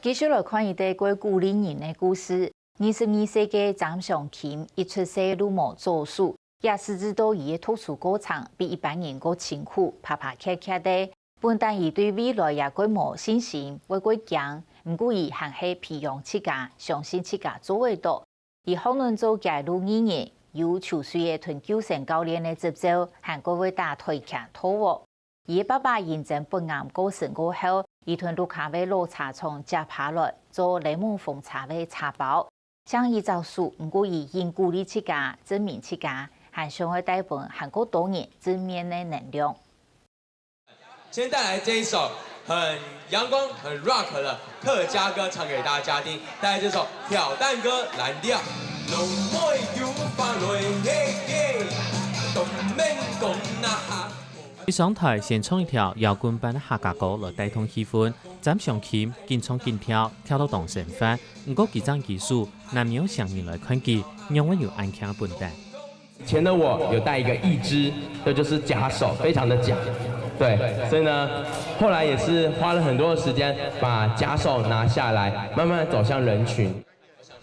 继续来看一对过古龄人的故事。22岁的张尚钦一出世如无做数，也是知道伊的读书过程比一般人更辛苦，爬爬磕磕的。本但伊对未来也过无信心，为过强，毋过伊还是培养自家，相信自家做会到。伊可能做介入2年，有球队的同救生教练的执照，韩国会打推强拖握。伊爸爸认证本案过身过后，伊同卢卡威罗茶厂接下来做雷蒙风茶的茶包，想依照数，毋过伊因鼓励自家，证明自家，还想要带本韩国多年正面的能量。先带来这一首很阳光、很 rock 的客家歌，唱给大家听。带来这首挑担歌蓝调。龙妹要翻来嘿嘿，东面讲那哈。一上台先唱一条摇滚版的客家歌来带动气氛，张尚钦紧唱紧跳，跳到动身翻。不过几张技术，难免有乡民来看见，让我有安强的笨蛋。以前的我有带一个义肢，这就是假手，非常的假。对，所以呢，后来也是花了很多的时间把假手拿下来，慢慢走向人群。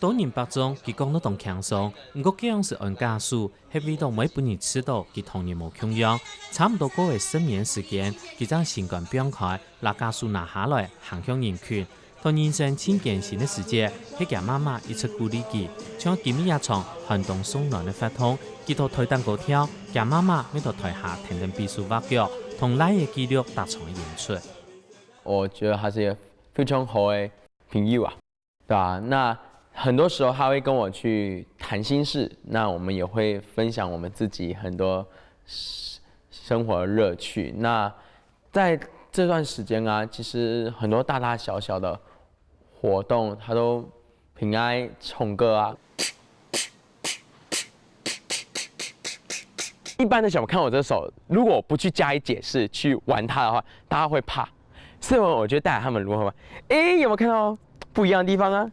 多年八中，佢讲得动轻松，不过这样是按家数，係为到每半年知道佢童年冇穷样，差唔多过个10年时间，佢将新冠表开，拿家数拿下来，行向人群。同人生千艰辛的时节，佢家妈妈一直鼓励佢，像今日一场寒冬送暖的发通，佢到台蛋糕跳，家妈妈喺到台下停停避暑挖脚，同赖嘅纪录达成演出。我觉得他是一个非常好的朋友啊，对吧？那很多时候他会跟我去谈心事，那我们也会分享我们自己很多生活的乐趣。那在这段时间啊，其实很多大大小小的活动，他都平安唱歌啊。一般的小朋友看我这首，如果我不去加以解释，去玩它的话，大家会怕。所以我就带他们如何玩。有没有看到不一样的地方啊？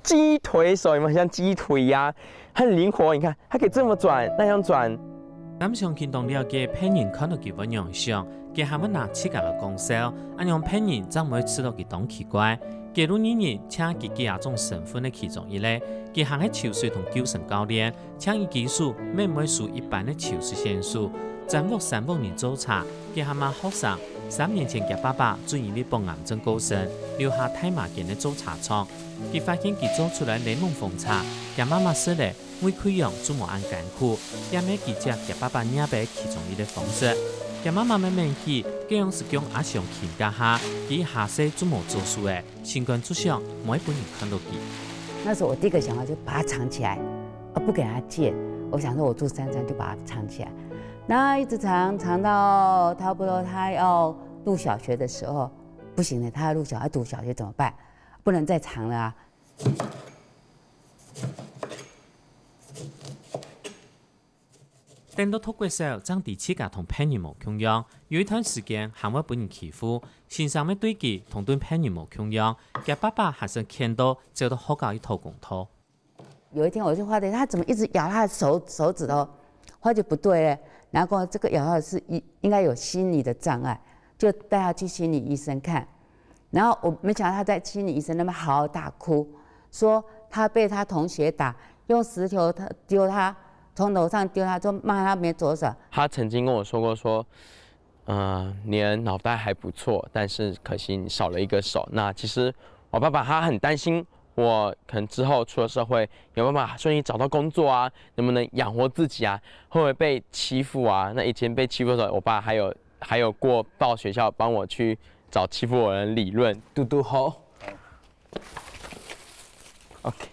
鸡腿手有没有像鸡腿呀、很灵活，你看它可以这么转，那样转。咱上看到了解骗人看到佢嘅样相，佢还要拿自家嚟讲笑，按样骗人真唔会知道佢当奇怪。記錄2年，請佢幾種身份嘅其中一類，佢行喺潮水同救生教練，請伊技術咩唔會屬一般嘅潮水選手。暫錄3年做茶，佢係嘛學生，3年前佢爸爸轉移呢幫癌症過身，留下太麻見嘅做茶廠。佢發現佢做出來檸檬風茶，佢媽媽說咧，每開樣做無按艱苦，也咩佢只佢爸爸釀俾其中一個方式。佢媽媽慢慢起，這樣是講阿尚钦家下，佢下世做冇做書嘅，新冠之上每一本人看到佢。那時候我第一個想法就把它藏起來，不給他借。我想說我住山上就把它藏起來，然後一直藏到差不多他要入小學的時候，不行了，他要入小學，讀小學怎麼辦？不能再藏了啊！等到脫過手，將第7家同朋友冇共樣，有一段時間還會俾人欺負，先生咩對佢同對朋友冇共樣，佢爸爸還是見到走到學校一頭公頭。有一天我就發現他怎麼一直咬他的手指頭，發覺不對了，然後這個咬他是應該有心理的障礙，就帶他去心理醫生看。然後我沒想到他在心理醫生那邊嚎啕大哭，說他被他同學打，用石頭丟他，從樓上丟他，就罵他沒左手。他曾經跟我說過說，你的腦袋還不錯，但是可惜你少了一個手。那其實我爸爸他很擔心我可能之後出了社會有辦法順利找到工作啊，能不能養活自己啊，會不會被欺負啊？那以前被欺負的時候，我爸還有過到學校幫我去找欺負我的人理論。嘟嘟好 ，OK。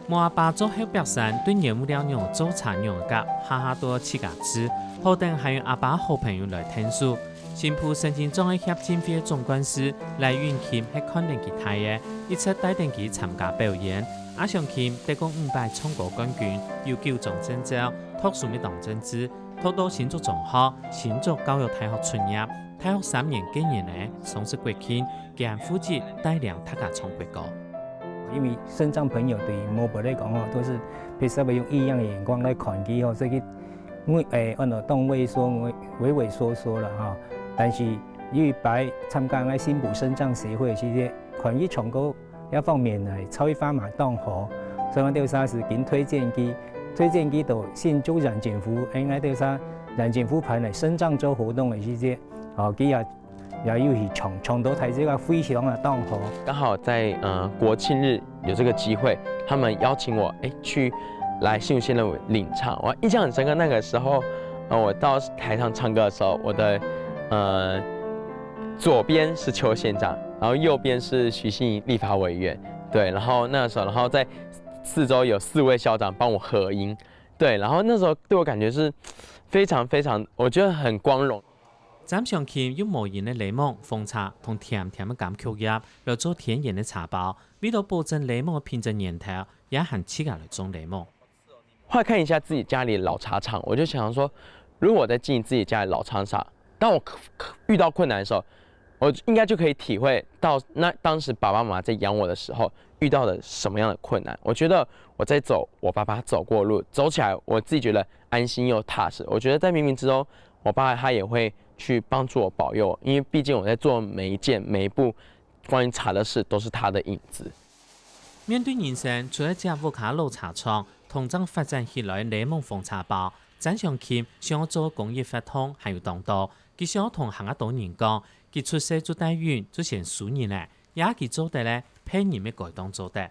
我阿爸做後白山對業務了樣做茶樣嘅，下下都7家子，後等還有阿爸好朋友來聽書。新埔申請綜藝協進會總幹事黎雲琴係肯定佢睇嘅，一切帶定佢參加表演。阿尚钦得過500唱歌冠軍，有9種證照，讀書咪當政治，讀到新竹中學、新竹教育大學畢業，大學3年幾年咧，從事國慶，佢負責帶領大家唱國歌。因為身障朋友對毛伯來講都是被稍微用異樣的眼光來看佢所以按照當畏縮、畏畏縮縮了但是因為擺參加喺新埔身障協會時嘅權益重高一方面係超越翻埋當好，所以我哋啥是緊推薦佢到先做人政府，應該哋啥人政府派嚟身障做活動嘅時節，佢也要去重到睇這個非常嘅當好。剛好在國慶日有這個機會，他們邀請我去來新竹縣的領唱，我印象很深刻。那個時候，我到台上唱歌的時候，我的左邊是邱縣長，然後右邊是徐信儀立法委員，對，然後那個時候，然後在四周有4位校長幫我合音，對，然後那時候對我感覺是非常非常，我覺得很光榮。展上期用無鹽嘅檸檬、紅茶同甜甜嘅柑橘葉來做甜鹽嘅茶包，為咗保證檸檬嘅品質源頭，也含自家來種檸檬。後來看一下自己家裡的老茶廠，我就想說，如果我在經營自己家裡老茶廠，當我遇到困難的時候，我應該就可以體會到那當時爸爸媽媽在養我的時候遇到的什麼樣的困難。我覺得我在走我爸爸走過的路，走起來我自己覺得安心又踏實。我覺得在冥冥之中，我爸他也會去幫助我保佑我，因為畢竟我在做每一件每一步關於茶的事，都是他的影子。面對人生，除咗只屋卡老茶廠，同樣發展起來檸檬紅茶包，展上期想要做公益活動，還有當道。佢想要同行一島人講，佢出世做大員，做成數年咧，也佢做得咧，騙人嘅改當做得。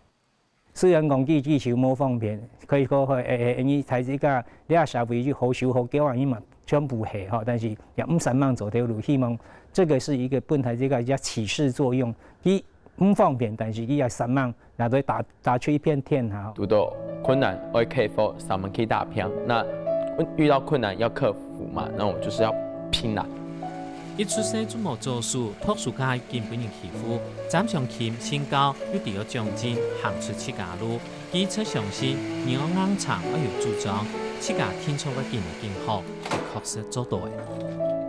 雖然講技術冇方便，可以講係你睇自家你下社會就好少好幾萬人嘛，全部係哈，但是也唔使忙走條路，希望這個是一個本來這個叫啟示作用，佢唔方便，但是佢也使忙，拿對打出一片天哈。遇到困難我克服，上門可以打拼。那遇到困難要克服嘛，那我就是要拼啦。一出世就冇做事，特殊家見本人欺負，展上期先教要第二獎金，行出自家路，佢則相信人要硬撐，要有主張，自家天初嘅見嚟見好，確實做到嘅。